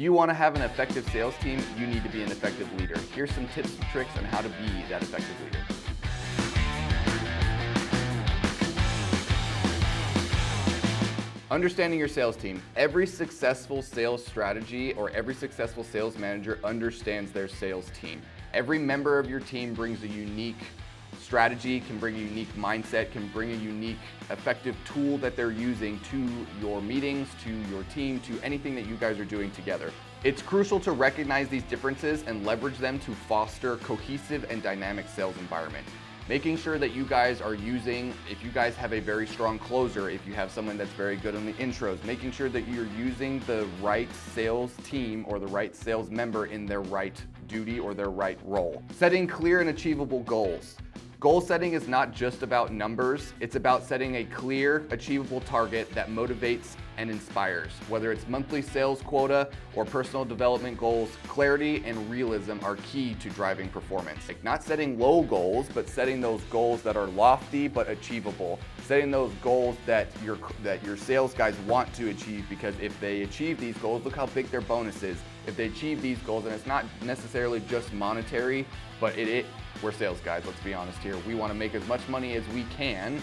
If you want to have an effective sales team, you need to be an effective leader. Here's some tips and tricks on how to be that effective leader. Understanding your sales team. Every successful sales strategy or every successful sales manager understands their sales team. Every member of your team brings a unique strategy, can bring a unique mindset, can bring a unique effective tool that they're using to your meetings, to your team, to anything that you guys are doing together. It's crucial to recognize these differences and leverage them to foster cohesive and dynamic sales environment. Making sure that you guys are using, if you guys have a very strong closer, if you have someone that's very good on the intros, making sure that you're using the right sales team or the right sales member in their right duty or their right role. Setting clear and achievable goals. Goal setting is not just about numbers, it's about setting a clear, achievable target that motivates and inspires. Whether it's monthly sales quota or personal development goals, clarity and realism are key to driving performance. Like not setting low goals, but setting those goals that are lofty but achievable. Setting those goals that your sales guys want to achieve, because if they achieve these goals, look how big their bonus is. If they achieve these goals, and it's not necessarily just monetary, but we're sales guys, let's be honest here. We want to make as much money as we can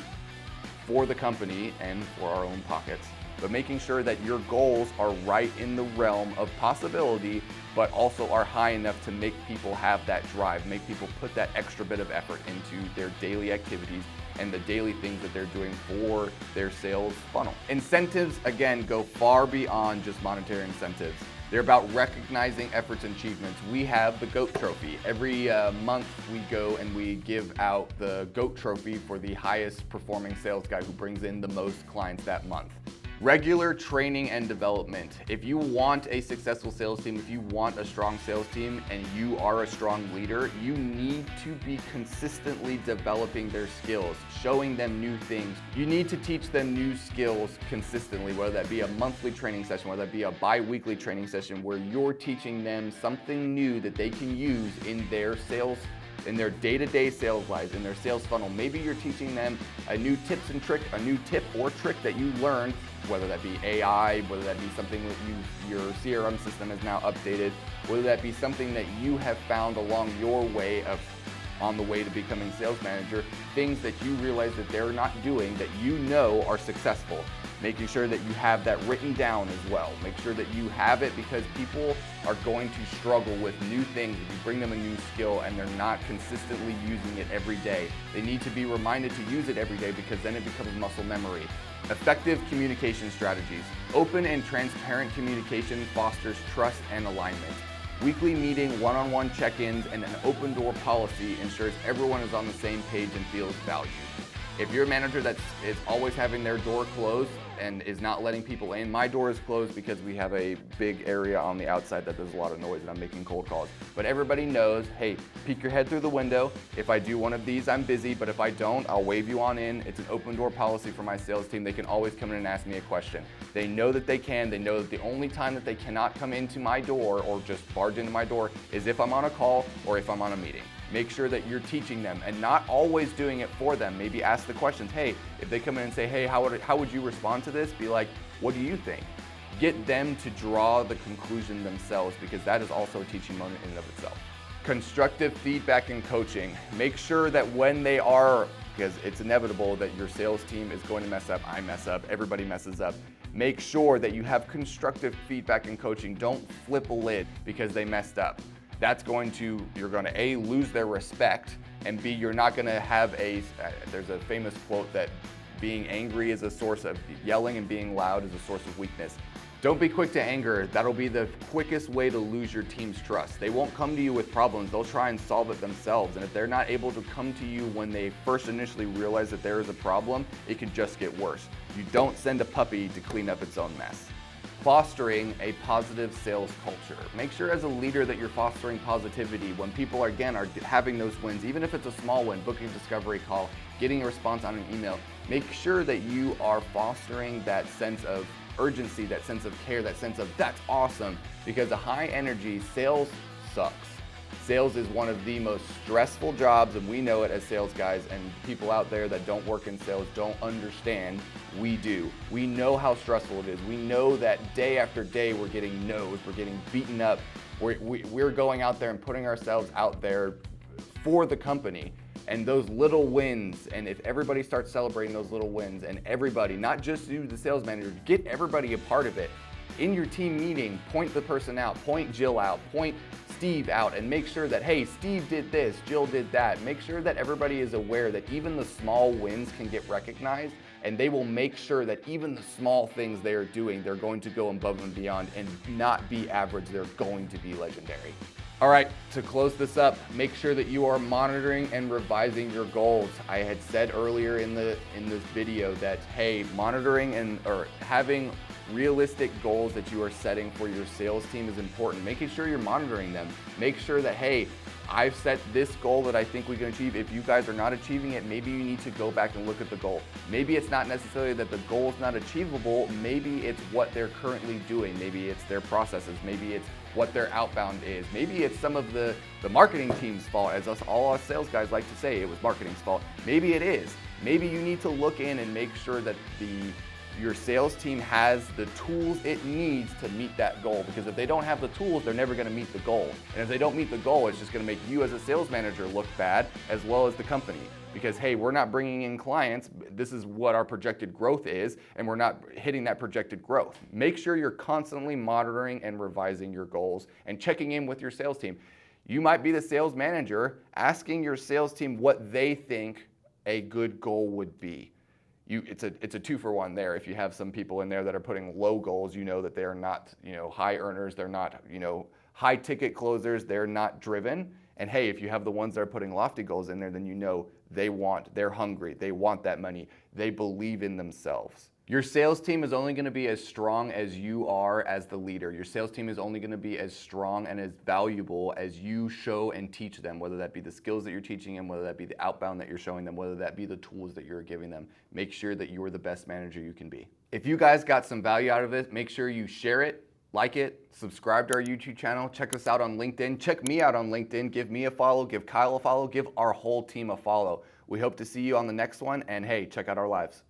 for the company and for our own pockets. But making sure that your goals are right in the realm of possibility, but also are high enough to make people have that drive, make people put that extra bit of effort into their daily activities and the daily things that they're doing for their sales funnel. Incentives, again, go far beyond just monetary incentives. They're about recognizing efforts and achievements. We have the GOAT Trophy. Every month we go and we give out the GOAT Trophy for the highest performing sales guy who brings in the most clients that month. Regular training and development. If you want a successful sales team, if you want a strong sales team and you are a strong leader, you need to be consistently developing their skills, showing them new things. You need to teach them new skills consistently, whether that be a monthly training session, whether that be a bi-weekly training session where you're teaching them something new that they can use in their sales, in their day-to-day sales lives, in their sales funnel. Maybe you're teaching them a new tip or trick that you learned, whether that be AI, whether that be something that your CRM system is now updated, whether that be something that you have found along your way on the way to becoming sales manager, things that you realize that they're not doing that you know are successful. Making sure that you have that written down as well. Make sure that you have it, because people are going to struggle with new things if you bring them a new skill and they're not consistently using it every day. They need to be reminded to use it every day, because then it becomes muscle memory. Effective communication strategies. Open and transparent communication fosters trust and alignment. Weekly meeting, one-on-one check-ins, and an open door policy ensures everyone is on the same page and feels valued. If you're a manager that is always having their door closed and is not letting people in, my door is closed because we have a big area on the outside that there's a lot of noise and I'm making cold calls. But everybody knows, hey, peek your head through the window. If I do one of these, I'm busy, but if I don't, I'll wave you on in. It's an open door policy for my sales team. They can always come in and ask me a question. They know that they can. They know that the only time that they cannot come into my door or just barge into my door is if I'm on a call or if I'm on a meeting. Make sure that you're teaching them and not always doing it for them. Maybe ask the questions. Hey, if they come in and say, hey, how would you respond to this? Be like, what do you think? Get them to draw the conclusion themselves, because that is also a teaching moment in and of itself. Constructive feedback and coaching. Make sure that when they are, because it's inevitable that your sales team is going to mess up, I mess up, everybody messes up. Make sure that you have constructive feedback and coaching. Don't flip a lid because they messed up. You're going to A, lose their respect, and B, you're not going to have there's a famous quote that being angry is a source of yelling and being loud is a source of weakness. Don't be quick to anger. That'll be the quickest way to lose your team's trust. They won't come to you with problems. They'll try and solve it themselves. And if they're not able to come to you when they first initially realize that there is a problem, it can just get worse. You don't send a puppy to clean up its own mess. Fostering a positive sales culture. Make sure as a leader that you're fostering positivity when people are having those wins, even if it's a small win, booking a discovery call, getting a response on an email. Make sure that you are fostering that sense of urgency, that sense of care, that sense of that's awesome, because a high energy sales sucks. Sales is one of the most stressful jobs, and we know it as sales guys, and people out there that don't work in sales don't understand. We do. We know how stressful it is. We know that day after day we're getting no's, we're getting beaten up. We're going out there and putting ourselves out there for the company. And those little wins, and if everybody starts celebrating those little wins, and everybody, not just you, the sales manager, get everybody a part of it. In your team meeting, point the person out, point Jill out, point Steve out, and make sure that, hey, Steve did this, Jill did that. Make sure that everybody is aware that even the small wins can get recognized, and they will make sure that even the small things they are doing, they're going to go above and beyond and not be average, they're going to be legendary. All right, to close this up, make sure that you are monitoring and revising your goals. I had said earlier in this video that, hey, monitoring or having realistic goals that you are setting for your sales team is important. Making sure you're monitoring them. Make sure that, hey, I've set this goal that I think we can achieve. If you guys are not achieving it, maybe you need to go back and look at the goal. Maybe it's not necessarily that the goal is not achievable. Maybe it's what they're currently doing. Maybe it's their processes. Maybe it's what their outbound is. Maybe it's some of the marketing team's fault, as all us sales guys like to say, it was marketing's fault. Maybe it is. Maybe you need to look in and make sure that your sales team has the tools it needs to meet that goal, because if they don't have the tools, they're never going to meet the goal. And if they don't meet the goal, it's just going to make you as a sales manager look bad, as well as the company. Because, hey, we're not bringing in clients, this is what our projected growth is, and we're not hitting that projected growth. Make sure you're constantly monitoring and revising your goals and checking in with your sales team. You might be the sales manager asking your sales team what they think a good goal would be. It's a 2-for-1 there. If you have some people in there that are putting low goals, you know that they are not, high earners, they're not, high ticket closers, they're not driven. And hey, if you have the ones that are putting lofty goals in there, then you know they're hungry, they want that money, they believe in themselves. Your sales team is only going to be as strong as you are as the leader. Your sales team is only going to be as strong and as valuable as you show and teach them, whether that be the skills that you're teaching them, whether that be the outbound that you're showing them, whether that be the tools that you're giving them. Make sure that you are the best manager you can be. If you guys got some value out of it, make sure you share it, like it, subscribe to our YouTube channel, check us out on LinkedIn, check me out on LinkedIn, give me a follow, give Kyle a follow, give our whole team a follow. We hope to see you on the next one, and hey, check out our lives.